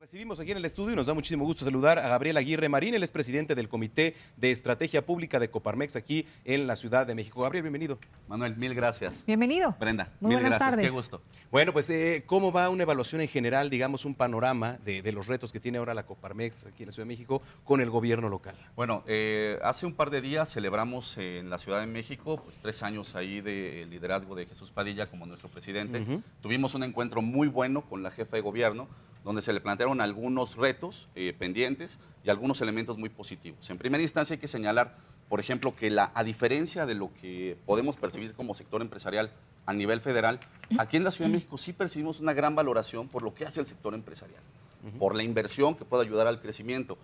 Recibimos aquí en el estudio y nos da muchísimo gusto saludar a Gabriel Aguirre Marín, él es presidente del Comité de Estrategia Pública de Coparmex aquí en la Ciudad de México. Gabriel, bienvenido. Manuel, mil gracias. Bienvenido. Brenda, Muy mil buenas gracias, tardes. qué gusto. Bueno, pues, ¿cómo va una evaluación en general, digamos, un panorama de los retos que tiene ahora la Coparmex aquí en la Ciudad de México con el gobierno local? Bueno, hace un par de días celebramos en la Ciudad de México, pues 3 años ahí de liderazgo de Jesús Padilla como nuestro presidente. Tuvimos un encuentro muy bueno con la jefa de gobierno, donde se le plantearon algunos retos pendientes y algunos elementos muy positivos. En primera instancia hay que señalar, por ejemplo, que a diferencia de lo que podemos percibir como sector empresarial a nivel federal, aquí en la Ciudad de México sí percibimos una gran valoración por lo que hace el sector empresarial, por la inversión que puede ayudar al crecimiento.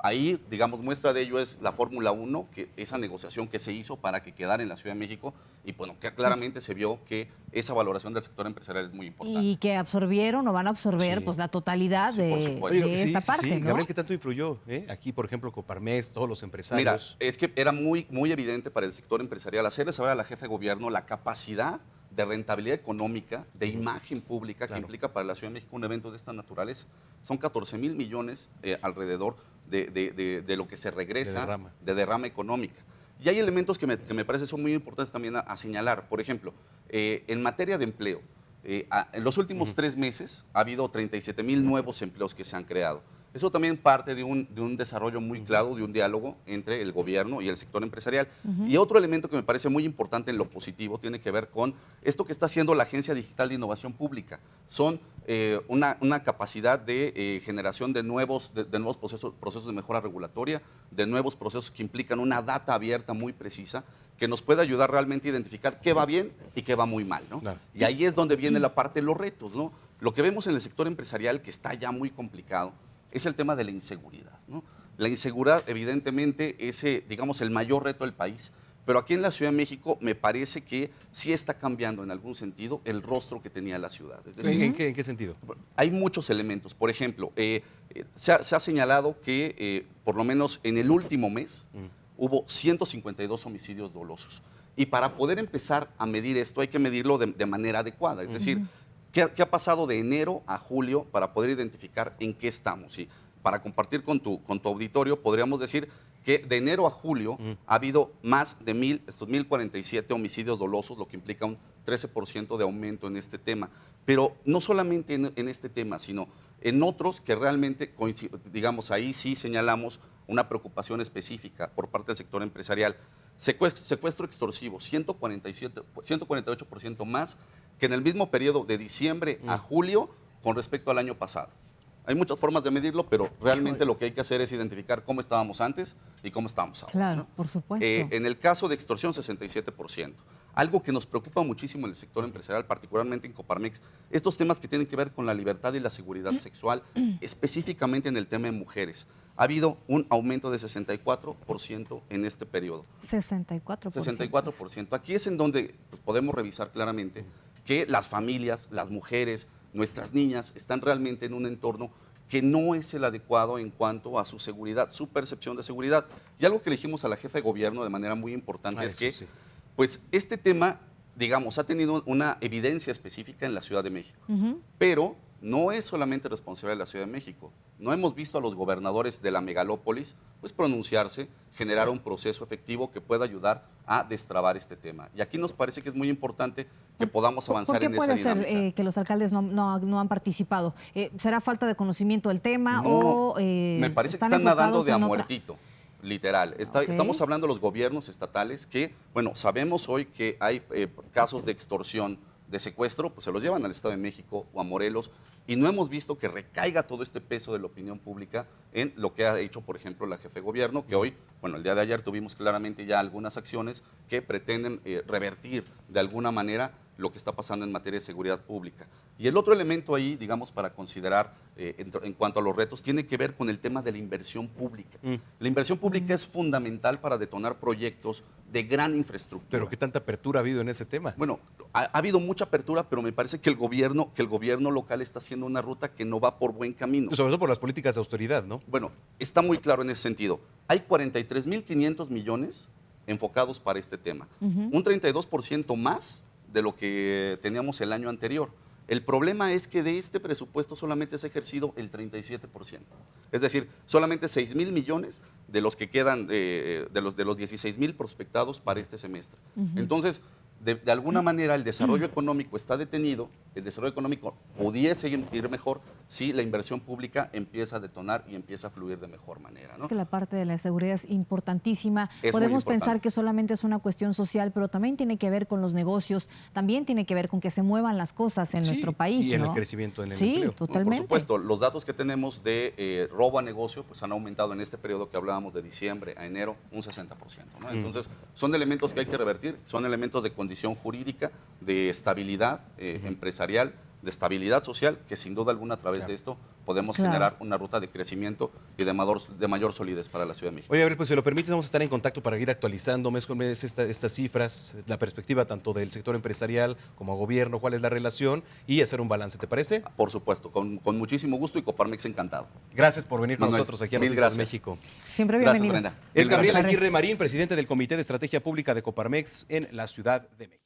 Ahí, digamos, muestra de ello es la Fórmula 1, que esa negociación que se hizo para que quedara en la Ciudad de México, y bueno, que claramente se vio que esa valoración del sector empresarial es muy importante. Y que absorbieron o van a absorber Sí. pues la totalidad Sí, por supuesto. de esta parte, ¿no? Gabriel, ¿qué tanto influyó? Aquí, por ejemplo, Coparmex, todos los Mira, empresarios. es que era muy evidente para el sector empresarial hacerle saber a la jefa de gobierno la capacidad de rentabilidad económica, de imagen pública que implica para la Ciudad de México un evento de esta naturaleza. Son 14,000 millones alrededor de lo que se regresa de derrama económica. Y hay elementos que me parece son muy importantes también a señalar. Por ejemplo, en materia de empleo, en los últimos 3 meses ha habido 37,000 nuevos empleos que se han creado. Eso también parte de un desarrollo muy claro, de un diálogo entre el gobierno y el sector empresarial. Y otro elemento que me parece muy importante en lo positivo tiene que ver con esto que está haciendo la Agencia Digital de Innovación Pública. Son una capacidad de generación de nuevos procesos de mejora regulatoria, de nuevos procesos que implican una data abierta muy precisa, que nos puede ayudar realmente a identificar qué va bien y qué va muy mal, ¿no? Claro. Y ahí es donde viene la parte de los retos, ¿no? Lo que vemos en el sector empresarial, que está ya muy complicado, es el tema de la inseguridad, ¿no? La inseguridad, evidentemente, es, digamos, el mayor reto del país, pero aquí en la Ciudad de México me parece que sí está cambiando en algún sentido el rostro que tenía la ciudad. Es decir, ¿En qué sentido? hay muchos elementos. Por ejemplo, se ha señalado que por lo menos en el último mes hubo 152 homicidios dolosos. Y para poder empezar a medir esto hay que medirlo de manera adecuada. Es decir, ¿qué ha pasado de enero a julio para poder identificar en qué estamos? Y para compartir con tu auditorio, podríamos decir que de enero a julio ha habido más de 1,047 homicidios dolosos, lo que implica un 13% de aumento en este tema. Pero no solamente en este tema, sino en otros que realmente, digamos, ahí sí señalamos una preocupación específica por parte del sector empresarial. Secuestro extorsivo, 148% más que en el mismo periodo de diciembre a julio con respecto al año pasado. Hay muchas formas de medirlo, pero realmente lo que hay que hacer es identificar cómo estábamos antes y cómo estamos ahora. Claro, ¿no? por supuesto. En el caso de extorsión, 67%. Algo que nos preocupa muchísimo en el sector empresarial, particularmente en Coparmex, estos temas que tienen que ver con la libertad y la seguridad sexual, específicamente en el tema de mujeres. Ha habido un aumento de 64% en este periodo. 64%. 64%. Aquí es en donde pues, podemos revisar claramente que las familias, las mujeres, nuestras niñas están realmente en un entorno que no es el adecuado en cuanto a su seguridad, su percepción de seguridad. Y algo que le dijimos a la jefa de gobierno de manera muy importante es que, pues, este tema, digamos, ha tenido una evidencia específica en la Ciudad de México, pero no es solamente responsabilidad de la Ciudad de México. No hemos visto a los gobernadores de la megalópolis pues, pronunciarse, generar un proceso efectivo que pueda ayudar a destrabar este tema. Y aquí nos parece que es muy importante que podamos avanzar en esa dinámica. ¿Por qué puede ser que los alcaldes no han participado? ¿Será falta de conocimiento del tema No, o me parece que están nadando de a muertito, literal. Estamos hablando de los gobiernos estatales que, bueno, sabemos hoy que hay casos de extorsión, de secuestro, pues se los llevan al Estado de México o a Morelos, y no hemos visto que recaiga todo este peso de la opinión pública en lo que ha hecho, por ejemplo, la jefe de gobierno, que hoy, bueno, el día de ayer tuvimos claramente ya algunas acciones que pretenden revertir de alguna manera lo que está pasando en materia de seguridad pública. Y el otro elemento ahí, digamos, para considerar en cuanto a los retos, tiene que ver con el tema de la inversión pública. La inversión pública es fundamental para detonar proyectos de gran infraestructura. ¿Pero qué tanta apertura ha habido en ese tema? Bueno, ha habido mucha apertura, pero me parece que el gobierno local está haciendo una ruta que no va por buen camino. Sobre todo por las políticas de austeridad, ¿no? Bueno, está muy claro en ese sentido. Hay 43,500 millones enfocados para este tema, un 32% más de lo que teníamos el año anterior. El problema es que de este presupuesto solamente se ha ejercido el 37%. Es decir, solamente 6,000 millones de los que quedan, de los 16,000 prospectados para este semestre. Entonces, de alguna manera el desarrollo económico está detenido, el desarrollo económico pudiese ir mejor si la inversión pública empieza a detonar y empieza a fluir de mejor manera, ¿no? Es que la parte de la seguridad es importantísima. Es Podemos muy importante. pensar que solamente es una cuestión social, pero también tiene que ver con los negocios, también tiene que ver con que se muevan las cosas en Sí, nuestro país, y en ¿no? el crecimiento en el Sí, empleo. totalmente. Por supuesto, los datos que tenemos de robo a negocio pues han aumentado en este periodo que hablábamos de diciembre a enero un 60%, ¿no? Entonces, son elementos que hay que revertir, son elementos de condición jurídica, de estabilidad empresarial, de estabilidad social, que sin duda alguna a través de esto podemos generar una ruta de crecimiento y de mayor solidez para la Ciudad de México. Oye, Gabriel, pues si lo permites, vamos a estar en contacto para ir actualizando mes con mes estas cifras, la perspectiva tanto del sector empresarial como gobierno, cuál es la relación y hacer un balance, ¿te parece? Por supuesto, con muchísimo gusto y Coparmex encantado. Gracias por venir con Manuel, nosotros aquí a mil Noticias gracias. México. Siempre Gracias, bienvenido. Brenda. Es Gabriel Gracias. Aguirre Marín, presidente del Comité de Estrategia Pública de Coparmex en la Ciudad de México.